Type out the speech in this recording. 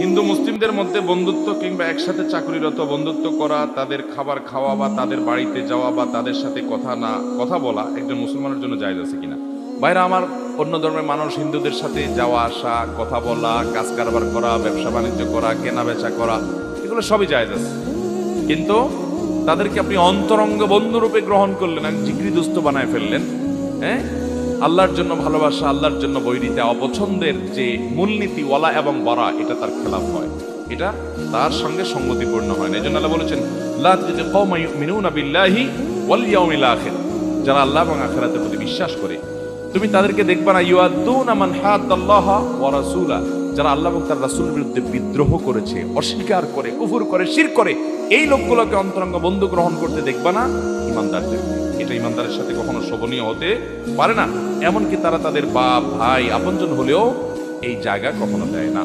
হিন্দু মুসলিমদের মধ্যে বন্ধুত্ব কিংবা একসাথে চাকরিরত বন্ধুত্ব করা, তাদের খাবার খাওয়া বা তাদের বাড়িতে যাওয়া বা তাদের সাথে কথা বলা একজন মুসলমানের জন্য জায়েজ আছে কিনা? বাইরে আমার অন্য ধর্মের মানুষ হিন্দুদের সাথে যাওয়া আসা, কথা বলা, কাজ কারবার করা, ব্যবসা বাণিজ্য করা, কেনা বেচা করা, এগুলো সবই জায়েজ আছে। কিন্তু তাদেরকে আপনি অন্তরঙ্গ বন্ধুরূপে গ্রহণ করলেন, এক জিগরি দোস্ত বানায় ফেললেন। হ্যাঁ, আল্লাহর জন্য ভালোবাসা, আল্লাহর জন্য বৈরিতা, অপছন্দের যে মূলনীতি ওয়ালা এবং বারা, এটা তার খেলাফ হয়, এটা তার সঙ্গে সঙ্গতিপূর্ণ হয় না। এই জন্য আল্লাহ বলেছেন, লা তাজিদু কওমান ইউমিনুনা বিল্লাহি ওয়াল ইয়াউমিল আখির, যারা আল্লাহ এবং আখিরাতের প্রতি বিশ্বাস করে তুমি তাদেরকে দেখবা না, ইউআদ্দুনা মান হাদাল্লাহ ওয়া রাসূলা, যারা আল্লাহ এবং তার রাসূলের বিরুদ্ধে বিদ্রোহ করেছে, অস্বীকার করে, কুফর করে, শিরক করে, এই লোকগুলোকে অন্তরঙ্গ বন্ধু গ্রহণ করতে দেখবা না ঈমানদারদের। এটা ঈমানদারের সাথে কখনো শোভনীয় হতে পারে না। এমনকি তারা তাদের বাপ, ভাই, আপনজন হলেও এই জায়গা কখনো দেয় না।